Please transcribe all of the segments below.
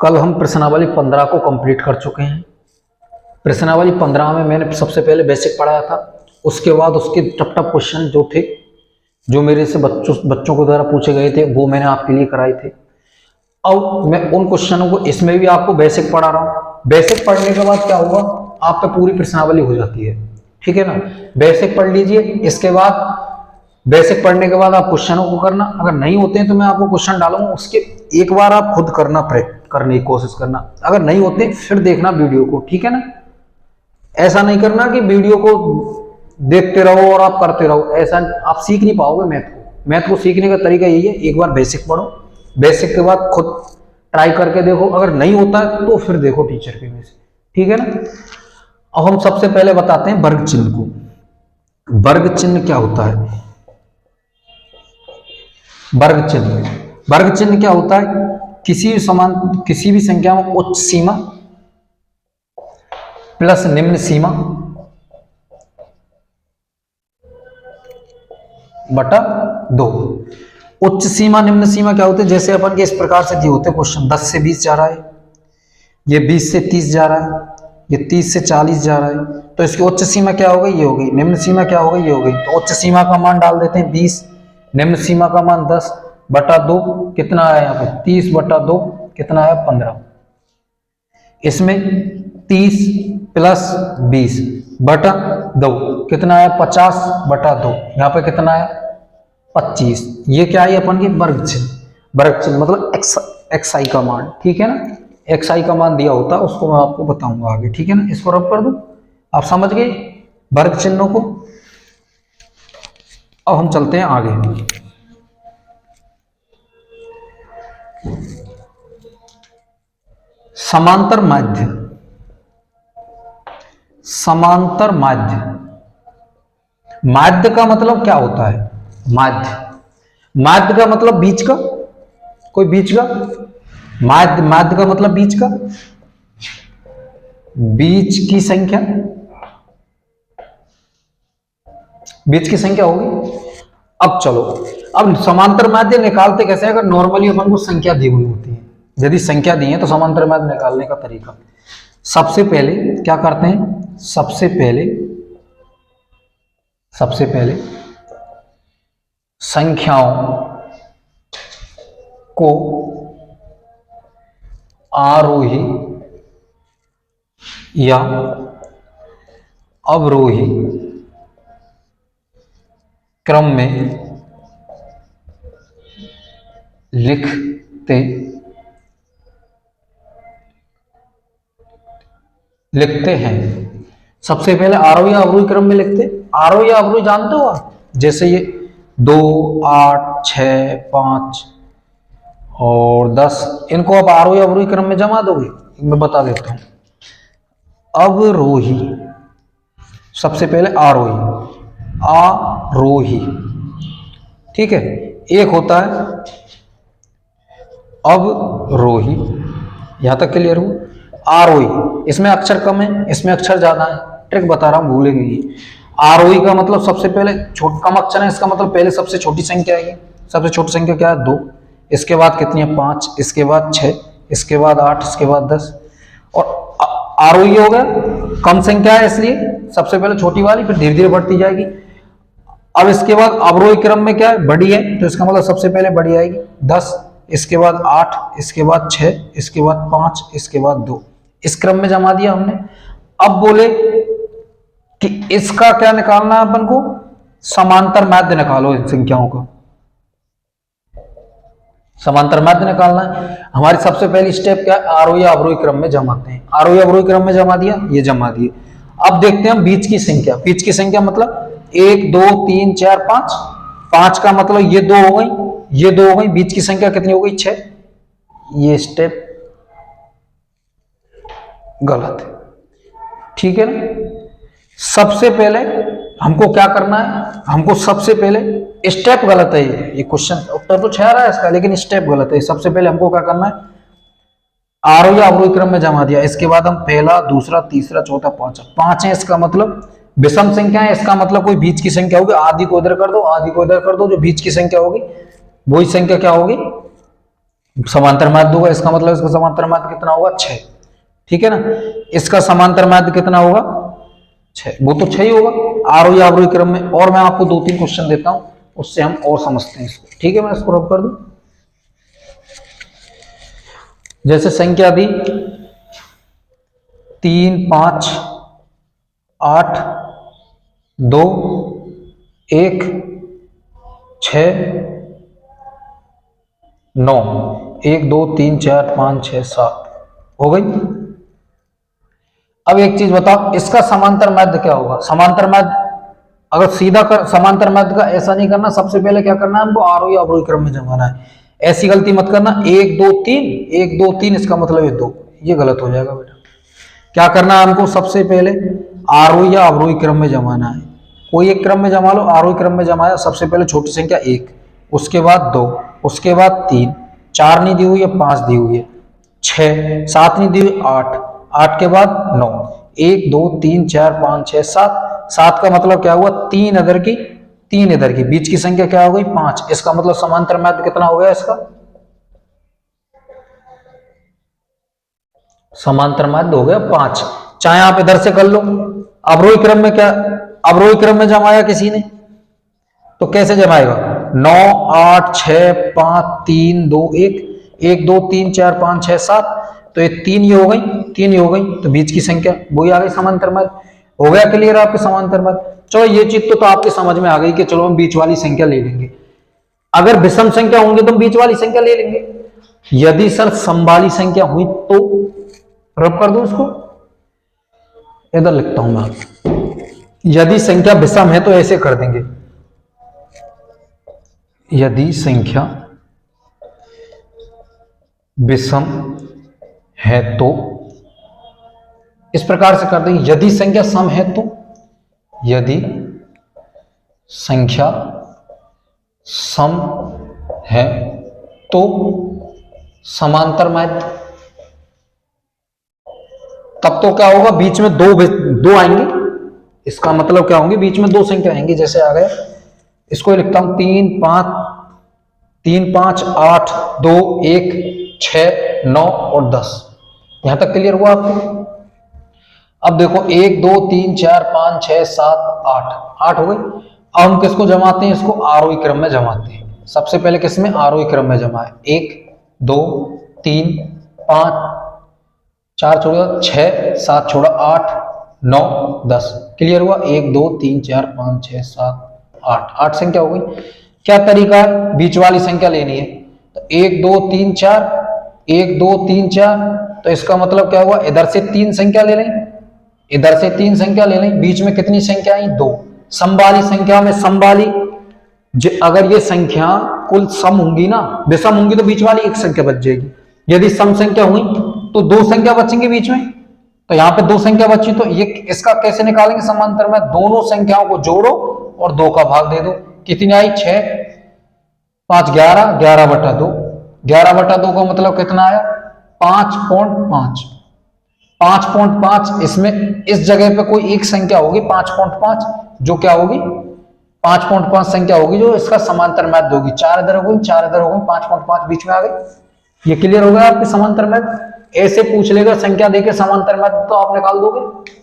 कल हम प्रश्नावली 15 को कंप्लीट कर चुके हैं। प्रश्नावली 15 में मैंने सबसे पहले बेसिक पढ़ाया था, उसके बाद उसके टफ टफ क्वेश्चन जो थे, जो मेरे से बच्चों को द्वारा पूछे गए थे, वो मैंने आपके लिए कराए थे। अब मैं उन क्वेश्चनों को इसमें भी आपको बेसिक पढ़ा रहा हूँ। बेसिक पढ़ने के बाद क्या होगा, आप पे पूरी प्रश्नावली हो जाती है, ठीक है ना। बेसिक पढ़ लीजिए, इसके बाद बेसिक पढ़ने के बाद आप क्वेश्चनों को करना। अगर नहीं होते हैं तो मैं आपको क्वेश्चन डालूंगा, उसके एक बार आप खुद करना, करने की कोशिश करना। अगर नहीं होते फिर देखना वीडियो को, ठीक है ना। ऐसा नहीं करना कि वीडियो को देखते रहो और आप करते रहो, ऐसा आप सीख नहीं पाओगे मैथ को। मैथ को सीखने का तरीका यही है, एक बार बेसिक पढ़ो, बेसिक के बाद खुद ट्राई करके देखो। अगर नहीं होता है तो फिर देखो टीचर के में से, ठीक है ना। अब हम सबसे पहले बताते हैं वर्ग चिन्ह को। वर्ग चिन्ह क्या होता है? वर्ग चिन्ह क्या होता है? किसी भी संख्या में उच्च सीमा प्लस निम्न सीमा बटा 2। उच्च सीमा निम्न सीमा क्या होते हैं? जैसे अपन के इस प्रकार से दिए होते हैं क्वेश्चन, 10 से 20 जा रहा है, ये 20 से 30 जा रहा है, ये 30 से 40 जा रहा है, तो इसकी उच्च सीमा क्या हो गई? ये हो गई। निम्न सीमा क्या हो गई? ये हो गई। तो उच्च सीमा का मान डाल देते हैं 20, निम्न सीमा का मान 10 बटा 2, कितना आया यहाँ पे? 30 बटा 2 कितना आया? 15। इसमें 30 प्लस 20 बटा 2 कितना आया? 50 बटा 2, यहाँ पे कितना आया? 25। ये क्या है अपन की? वर्ग चिन्ह। वर्ग चिन्ह मतलब एक्स आई का मान, ठीक है ना। एक्स आई का मान दिया होता है, उसको मैं आपको बताऊंगा आगे, ठीक है ना। इसको रब कर दो, आप समझ गए वर्ग चिन्हों को। अब हम चलते हैं आगे। समांतर माध्य। समांतर माध्य, माध्य का मतलब क्या होता है? माध्य का मतलब बीच का, कोई बीच का। माध्य का मतलब बीच का, बीच की संख्या, बीच की संख्या होगी। अब चलो, अब समांतर माध्य निकालते कैसे? अगर नॉर्मली अपन को संख्या दी हुई होती है, यदि संख्या दी है तो समांतर माध्य निकालने का तरीका, सबसे पहले क्या करते हैं? सबसे पहले संख्याओं को आरोही या अवरोही क्रम में लिखते हैं। सबसे पहले आरोही या अवरोही क्रम में लिखते। आरोही या अवरोही जानते हो आप? जैसे ये 2, 8, 6, 5 और 10, इनको आप आरोही अवरोही क्रम में जमा दोगे। मैं बता देता हूं। अवरोही, सबसे पहले आरोही, ठीक है। एक होता है अवरोही, यहां तक क्लियर हो। आरोही, इसमें अक्षर कम है, इसमें अक्षर ज्यादा है। ट्रिक बता रहा हूं, भूलेंगे ये। आरोही का मतलब सबसे पहले कम अक्षर है, इसका मतलब पहले सबसे छोटी संख्या है। सबसे छोटी संख्या क्या है? 2। इसके बाद कितनी है? 5। इसके बाद 6, इसके बाद 8, इसके बाद 10। और आरोही हो गया, कम संख्या है इसलिए सबसे पहले छोटी वाली, फिर धीरे धीरे बढ़ती जाएगी। अब इसके बाद अवरोही क्रम में क्या है? बड़ी है, तो इसका मतलब सबसे पहले बड़ी आएगी 10, इसके बाद 8, इसके बाद 6, इसके बाद 5, इसके बाद 2। इस क्रम में जमा दिया हमने। अब बोले कि इसका क्या निकालना है अपन को? समांतर माध्य निकालो इन संख्याओं का। समांतर माध्य निकालना है। हमारी सबसे पहली स्टेप क्या है? आरोही या अवरोही क्रम में जमाते हैं। आरोही अवरोही क्रम में जमा दिया, ये जमा दिए। अब देखते हैं बीच की संख्या। बीच की संख्या मतलब 1, 2, 3, 4, 5। 5 का मतलब ये 2 हो गई, ये 2 हो गई। बीच की संख्या कितनी हो गई? 6। ये स्टेप गलत है, ठीक है ना। सबसे पहले हमको क्या करना है? हमको सबसे पहले स्टेप गलत है। ये क्वेश्चन उत्तर तो 6 रहा है इसका, लेकिन स्टेप गलत है। सबसे पहले हमको क्या करना है? आरोही या अवरोही क्रम में जमा दिया। इसके बाद हम पहला, दूसरा, तीसरा, चौथा, पांचवा। 5 है, इसका मतलब विषम संख्या है, इसका मतलब कोई बीच की संख्या होगी। आधी को इधर कर दो, आधी को इधर कर दो, जो बीच की संख्या होगी वही संख्या क्या होगी? समांतर माध्य होगा, इसका मतलब इसका समांतर माध्य कितना होगा 6, ठीक है ना। इसका समांतर माध्य कितना होगा 6, वो तो 6 ही होगा आरोही अवरोही क्रम में। और मैं आपको 2-3 क्वेश्चन देता हूं, उससे हम और समझते हैं इसको, ठीक है। मैं इसको रब कर दूं, जैसे संख्या दी 3 5 8 2 1 6 9, 1 2 3 4 5 6 7 हो गई। अब एक चीज बताओ, इसका समांतर माध्य क्या होगा। समांतर माध्य अगर सीधा कर, समांतर माध्य का ऐसा नहीं करना, सबसे पहले क्या करना है हमको आरोही अवरोही क्रम में जमाना है। ऐसी गलती मत करना 1 2 3 1 2 3 इसका मतलब है 2, ये गलत हो जाएगा बेटा। क्या करना है हमको, सबसे पहले आरोही या अवरोही क्रम में जमाना है। कोई एक क्रम में जमा लो, आरोही क्रम में जमाया, सबसे पहले छोटी संख्या 1, उसके बाद 2, उसके बाद 3, 4 नहीं दी हुई है 5 दी हुई है, 6 7 नहीं दी हुई 8, 8 के बाद 9, 1 2 3 4 5 6 7, 7 का मतलब क्या हुआ 3 इधर की 3 इधर की, बीच की संख्या क्या हो गई 5। इसका मतलब समांतर माध्य कितना हो गया इसका, समांतर माध्य हो गया 5। चाहे आप इधर से कर लो, अवरोही क्रम में क्या, अवरोही क्रम में जमाया किसी ने तो कैसे जमाएगा 9 8 6 5 3 2 1, 1 2 3 4 5 6 7, तो ये 3 ही हो गई, 3 ही हो गई, तो बीच की संख्या वही आ गई समांतर माध्य। हो गया क्लियर आपके समांतर माध्य। चलो ये चीज तो आपके समझ में आ गई कि चलो हम बीच वाली संख्या ले लेंगे। अगर विषम संख्या होंगी तो हम बीच वाली संख्या ले लेंगे। यदि सर सम वाली संख्या हुई तो रब कर दो इसको, इधर लिखता हूं मैं। यदि संख्या विषम है तो ऐसे कर देंगे, यदि संख्या विषम है तो इस प्रकार से कर देंगे। यदि संख्या सम है तो, यदि संख्या सम है तो समांतर माध्य, तब तो क्या होगा बीच में दो आएंगे। इसका मतलब क्या होंगे, बीच में दो संख्या आएंगी। जैसे आ गया, इसको लिखता हूं 3 5 8 2 1 6 9 और 10। यहां तक क्लियर हुआ आपको। अब देखो 1 2 3 4 5 6 7 8, 8 हो गई। अब हम किसको जमाते हैं, इसको आरोही क्रम में जमाते हैं। सबसे पहले किस में, आरोही क्रम में जमाए। 1 2 3 5 4 छोड़ा 6 7 छोड़ा 8 9 10, क्लियर हुआ। 1 2 3 4 5 6 7 8, 8 संख्या हो गई। क्या तरीका है, बीच वाली संख्या लेनी है तो 1 2 3 4 1 2 3 4, तो इसका मतलब क्या हुआ, इधर से 3 संख्या ले लें, इधर से 3 संख्या ले लें, बीच में कितनी संख्या आई 2। सम वाली संख्या में सम वाली, अगर ये संख्या कुल सम होंगी ना, विषम होंगी तो बीच वाली एक संख्या बच जाएगी। यदि सम संख्या हुई तो 2 संख्या बचेंगी बीच में, तो यहाँ पे 2 संख्या बची, तो ये इसका कैसे निकालेंगे समांतर में, दोनों संख्याओं को जोड़ो और 2 का भाग दे दो। कितनी आई 6 5 11, 11 बटा 2, 11 बटा 2 का मतलब कितना आया 5.5, 5.5। इसमें इस जगह पे कोई एक संख्या होगी 5.5, जो क्या होगी 5.5 संख्या होगी, जो इसका समांतर माध्य होगी। 4 इधर हो गई 4 इधर हो गई, 5.5 बीच में आ गई। ये क्लियर हो गया आपके समांतर माध्य। ऐसे पूछ लेगा संख्या देके समांतर माध्य तो आप निकाल दोगे।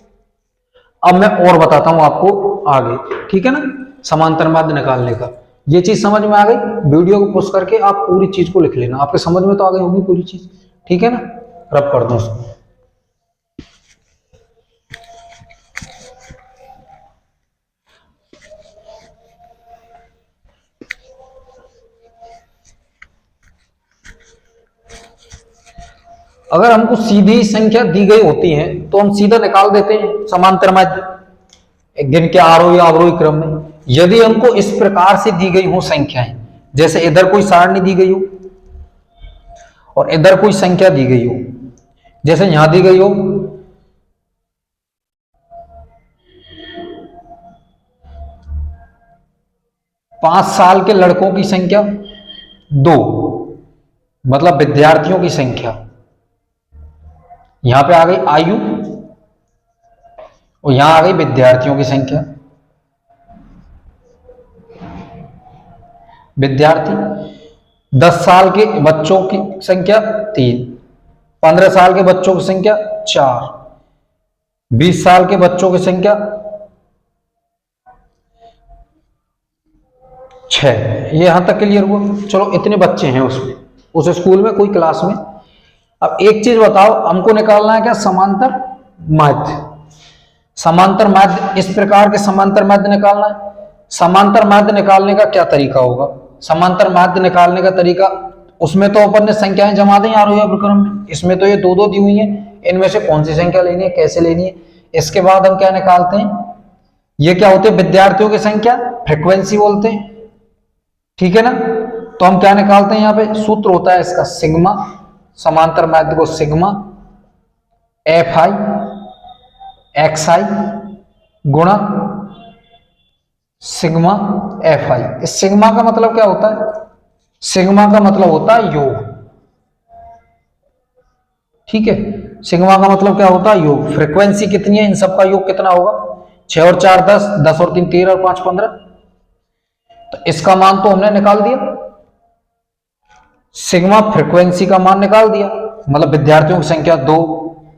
अब मैं और बताता हूं आपको आगे, ठीक है ना, समांतर माध्य निकालने का। ये चीज समझ में आ गई, वीडियो को पोस्ट करके आप पूरी चीज को लिख लेना, आपके समझ में तो आ गई होगी पूरी चीज, ठीक है ना। रब कर दो उसको। अगर हमको सीधी संख्या दी गई होती है तो हम सीधा निकाल देते हैं समांतर माध्य गिन के आरोही या अवरोही क्रम में। यदि हमको इस प्रकार से दी गई हो संख्याएं, जैसे इधर कोई सारणी दी गई हो और इधर कोई संख्या दी गई हो, जैसे यहां दी गई हो 5 साल के लड़कों की संख्या 2, मतलब विद्यार्थियों की संख्या। यहां पे आ गई आयु और यहां आ गई विद्यार्थियों की संख्या। विद्यार्थी 10 साल के बच्चों की संख्या 3, 15 साल के बच्चों की संख्या 4, 20 साल के बच्चों की संख्या 6। ये यहां तक क्लियर हुआ। चलो इतने बच्चे हैं उसमें, उस स्कूल में, कोई क्लास में। अब एक चीज बताओ, हमको निकालना है क्या, समांतर माध्य। समांतर माध्य, इस प्रकार के समांतर माध्य निकालना है। समांतर माध्य निकालने का क्या तरीका होगा? समांतर माध्य निकालने का तरीका, उसमें तो अपन ने संख्याएं जमा दी आरोही अवक्रम में, इसमें तो ये दो दो दी हुई है, इनमें से कौन सी संख्या लेनी है, कैसे लेनी है। इसके बाद हम क्या निकालते हैं, ये क्या होते हैं, विद्यार्थियों की संख्या, फ्रीक्वेंसी बोलते हैं, ठीक है ना। तो हम क्या निकालते हैं, यहाँ पे सूत्र होता है इसका सिग्मा, समांतर माध्य को सिग्मा एफ आई एक्स आई गुणा सिग्मा एफ आई। इस सिग्मा का मतलब क्या होता है, सिग्मा का मतलब होता है योग, ठीक है। सिग्मा का मतलब क्या होता है, योग। फ्रीक्वेंसी कितनी है, इन सब का योग कितना होगा, 6 और 4 10, 10 और 3 13 और 5 15। तो इसका मान तो हमने निकाल दिया, सिग्मा फ्रीक्वेंसी का मान निकाल दिया, मतलब विद्यार्थियों की संख्या 2,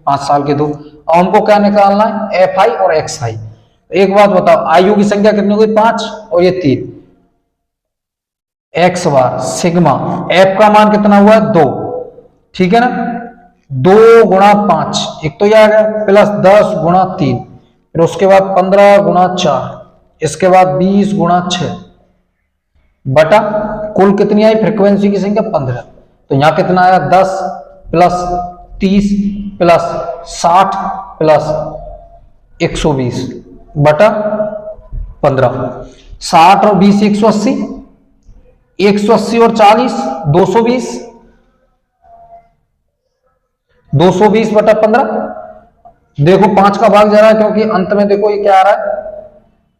5 साल के 2। और हमको क्या निकालना है, एफ आई और एक्स आई। एक बात बताओ, आयु की संख्या कितनी हुई, 5 और ये 3, एक्स बार सिग्मा एफ का मान कितना हुआ, 2, ठीक है ना। 2 गुणा 5, एक तो यह आ गया, प्लस 10 गुणा 3, फिर उसके बाद 15 गुणा 4, इसके बाद 20 गुणा 6 बटा कुल कितनी आई, फ्रीक्वेंसी की संख्या 15। तो यहां कितना आया, 10 प्लस 30 प्लस 60 प्लस 120 बटा 15। 60 और 20 180, 180 और 40 220, 220 बटा 15। देखो 5 का भाग जा रहा है, क्योंकि अंत में देखो ये क्या आ रहा है,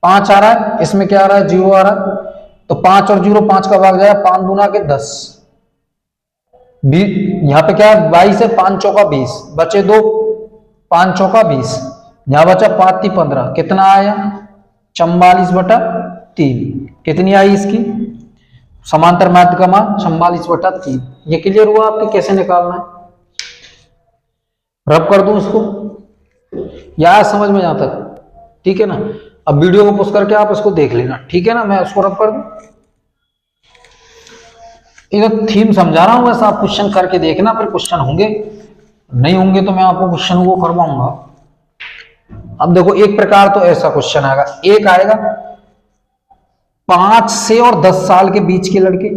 5 आ रहा है, इसमें क्या आ रहा है, 0 आ रहा है। तो 5 और 0, 5 का भाग जाएगा, 5 दूना के 10, यहां पे क्या है, 22 है, 5 चौका 20, बचे 2, 5 चौका 20, यहां बचा 5 3 15, कितना आया, 44 बटा 3। कितनी आई इसकी समांतर माध्य का मान, 44 बटा 3। ये क्लियर हुआ आपके कैसे निकालना है। रब कर दूं इसको, या समझ में यहां तक, ठीक है ना। अब वीडियो को पुश करके आप इसको देख लेना, ठीक है ना। मैं उसको रब कर दूं, इधर थीम समझा रहा हूं, वैसा आप क्वेश्चन करके देखना, फिर क्वेश्चन होंगे, नहीं होंगे तो मैं आपको क्वेश्चन को करवाऊंगा। अब देखो एक प्रकार तो ऐसा क्वेश्चन आएगा, एक आएगा 5 से और 10 साल के बीच के लड़के,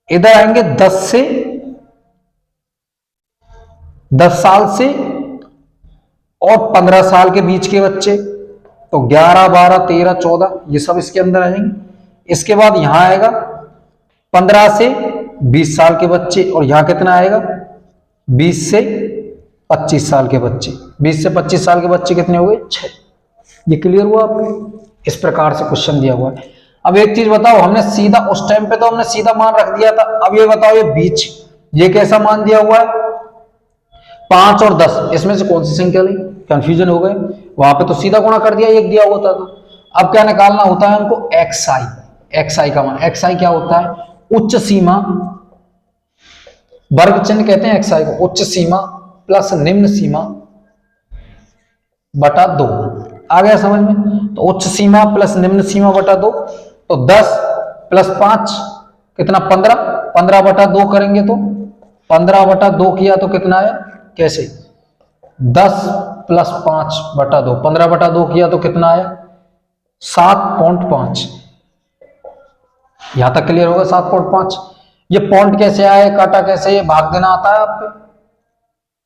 इधर आएंगे 10 साल से और 15 साल के बीच के बच्चे, तो 11 12 13 14 ये सब इसके अंदर आएंगे। इसके बाद यहां आएगा 15 से 20 साल के बच्चे, और यहां कितना आएगा, 20 से 25 साल के बच्चे। 20 से 25 साल के बच्चे कितने हो गए, 6। ये क्लियर हुआ आपको, इस प्रकार से क्वेश्चन दिया हुआ है। अब एक चीज बताओ, हमने सीधा उस टाइम पे तो हमने सीधा मान रख दिया था, अब ये बताओ ये बीच, ये कैसा मान दिया हुआ है, 5 और 10, इसमें से कौन सी संख्या ली, कंफ्यूजन हो गए। वहां पे तो सीधा गुणा कर दिया, एक दिया हुआ था। तो अब क्या निकालना होता है हमको, एक्स आई, एक्स आई का मान। एक्स आई क्या होता है, उच्च सीमा, वर्ग चिन्ह कहते हैं एक्स आई को, उच्च सीमा प्लस निम्न सीमा बटा 2। आ गया समझ में। तो उच्च सीमा प्लस निम्न सीमा बटा 2, तो 10 प्लस 5 कितना, 15, 15 बटा 2 करेंगे तो 15 बटा 2 किया तो कितना आया, कैसे, 10 प्लस 5 बटा 2, 15 बटा 2 किया तो कितना आया, 7.5। यहां तक क्लियर होगा, 7.5। ये पॉइंट कैसे आए, काटा कैसे, ये भाग देना आता है आपको,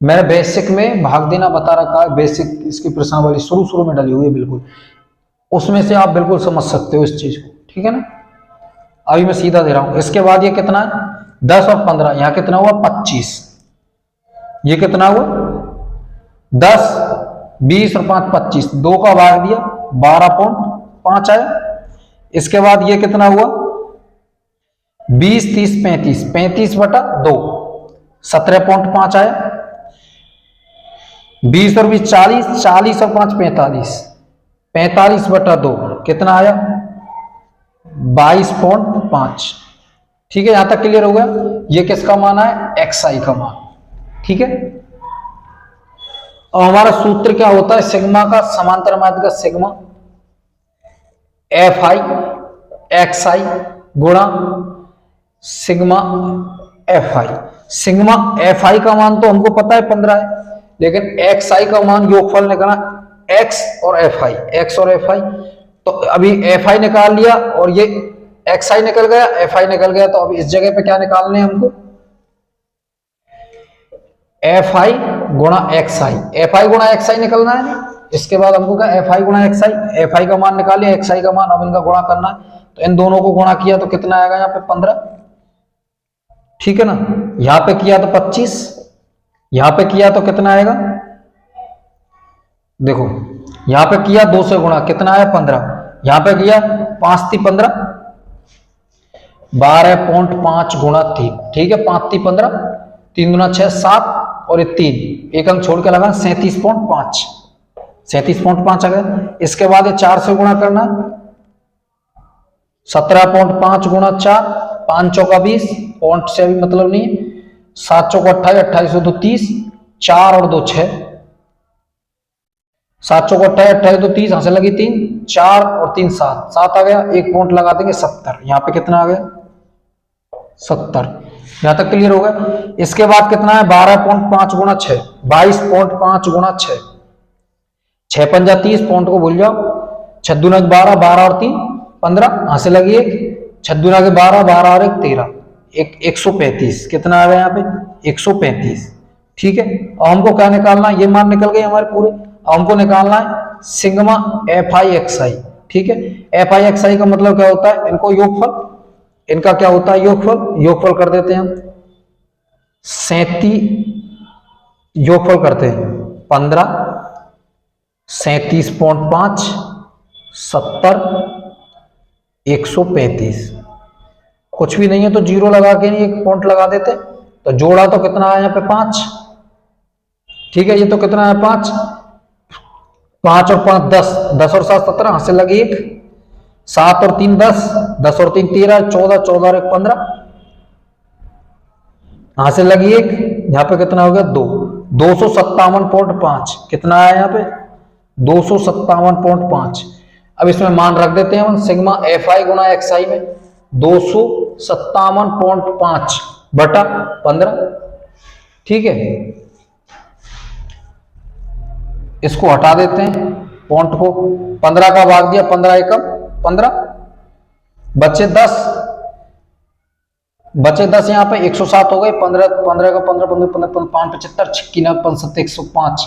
मैंने बेसिक में भाग देना बता रखा है, बेसिक इसकी प्रश्नावली शुरू में डली हुई है बिल्कुल, उसमें से आप बिल्कुल समझ सकते हो इस चीज को, ठीक है ना। अभी मैं सीधा दे रहा हूं। इसके बाद ये कितना है, 10 और 15, यहां कितना हुआ, 25, ये कितना हुआ, 10 20 और 5 25, 2 का भाग दिया, 12.5 आया। इसके बाद ये कितना हुआ, 20 30 35, 35 बटा 2, 17.5 आया। 20 और 20 40, 40 और 5 45, 45 बटा 2 कितना आया, 22.5। ठीक है, यहां तक क्लियर हो गया। ये किसका मान है, एक्स आई का मान। ठीक है, और हमारा सूत्र क्या होता है सिग्मा का, समांतर माध्य का सिग्मा एफ आई एक्स आई गुणा sigma F I. Sigma F I का मान तो हमको पता है 15 है, लेकिन एक्स आई का मान योगफल निकालना, एक्स और एफ आई, एक्स और एफ आई। तो अभी एफ आई निकाल लिया और ये एक्स आई निकल गया, एफ आई निकल गया, तो अब इस जगह पे क्या निकालने हैं हमको, एफ आई गुणा एक्स आई, एफ आई गुणा एक्स आई निकलना है। इसके बाद हमको क्या, एफ आई गुणा एक्स आई, एफ आई का मान निकालिए, एक्स आई का मान, अब इनका गुणा करना है। तो इन दोनों को गुणा किया तो कितना आएगा यहाँ पे 15। ठीक है ना, यहां पे किया तो 25, यहां पे किया तो कितना आएगा, देखो यहां पे किया 2 से गुणा, कितना आया 15, यहां पे किया 5 × 15 12.5 गुणा 3। ठीक है, 5 × 15, 3 × 6 7 और ये 3, एक अंक छोड़ के लगा 37.5, 37.5 आ गया। इसके बाद ये 4 से गुणा करना, 17.5 गुणा 4, 5 चौका 20, पॉइंट से अभी मतलब नहीं है, 7 चौका 28, 28 2 30, 4 और 2 6, 7 चौका 28, 28 2 30, से लगी 3, 4 और 3 7, 7 आ गया, एक पॉइंट लगा देंगे 70। यहाँ पे कितना आ गया 70। यहां तक क्लियर हो गया। इसके बाद कितना है 12.5 गुणा 6, 22.5 गुणा 6, 6 पंजा 30, पॉइंट को भूल जाओ, 6 दूना 12, 12 और 3 15, यहां से लगी 1, 6 दूना 12, 12 और 1 13, 135, कितना आ गया यहाँ पे 135। ठीक है, और हमको क्या निकालना है, ये मान निकल गए हमारे पूरे, हमको निकालना है सिग्मा एफ आई एक्स आई। ठीक है, एफ आई एक्स आई का मतलब क्या होता है, इनको योगफल, इनका क्या होता है योगफल, योगफल कर देते हैं हम 37, योगफल करते हैं 15, 37.5, 70, 135, कुछ भी नहीं है तो जीरो लगा के नहीं, एक पॉइंट लगा देते, तो जोड़ा तो कितना है यहाँ पे 5। ठीक है, ये तो कितना है 5, 5 और 5 10, 10 और 7 17, यहां से लगी 1, 7 और 3 10, 10 और 3 13, 14, 14 और 1 15, यहां से लगी 1, यहां पे कितना हो गया 2, 257.5, कितना आया यहाँ पे 257.5। अब इसमें मान रख देते हैं हम सिग्मा एफ आई गुणा एक्स आई में 257.5 बटा 15। ठीक है, इसको हटा देते हैं पॉइंट को, 15 का भाग दिया, 15 एकम 15, बचे 10, बचे 10, यहाँ पे 107 हो गए, 15 15 का 15 15 15 5 75 56 57 105,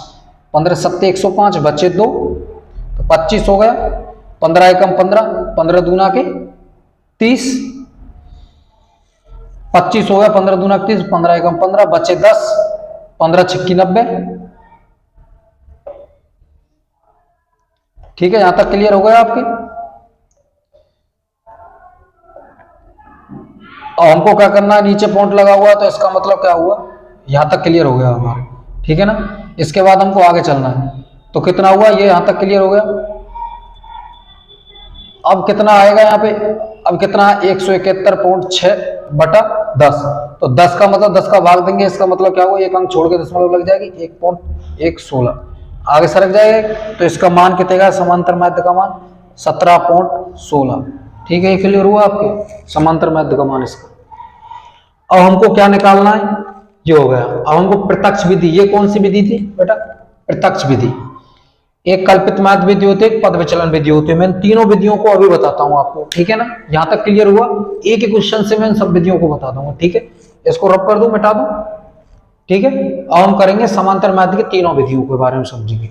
15 7 105, बचे 2 तो 25 हो गया, 15 एकम 15, 15 दूना के 30, 25 हो गया, 15 दूना 30, 15 एकम 15, बचे 10, 15 6 90। ठीक है, यहां तक क्लियर हो गया आपकी। और हमको क्या करना है, नीचे पॉइंट लगा हुआ है तो इसका मतलब क्या हुआ, यहां तक क्लियर हो गया हमारा। ठीक है ना, इसके बाद हमको आगे चलना है, तो कितना हुआ ये यहां तक क्लियर हो गया। अब कितना आएगा यहाँ पे, अब कितना 171.6 बटा 10, तो 10 का मतलब 10 का भाग देंगे, इसका मतलब क्या हुआ, एक अंक छोड़ के दशमलव लग जाएगी, 1.116 आगे सरक जाएगा, तो इसका मान कितना, समांतर माध्य का मान 17.16। ठीक है, ये क्लियर हुआ आपके समांतर माध्य का मान इसका। अब हमको क्या निकालना है, ये हो गया। अब हमको प्रत्यक्ष विधि, ये कौन सी विधि थी बेटा, प्रत्यक्ष विधि। एक कल्पित माध्य विधि होती है, एक पद विचलन विधि होती है। मैं तीनों विधियों को अभी बताता हूं आपको, ठीक है ना, यहां तक क्लियर हुआ। एक ही क्वेश्चन से मैं सब विधियों को बता दूंगा, ठीक है। इसको रब कर दूं, मिटा दूं, ठीक है। अब हम करेंगे समांतर माध्य की तीनों विधियों के बारे में समझेंगे।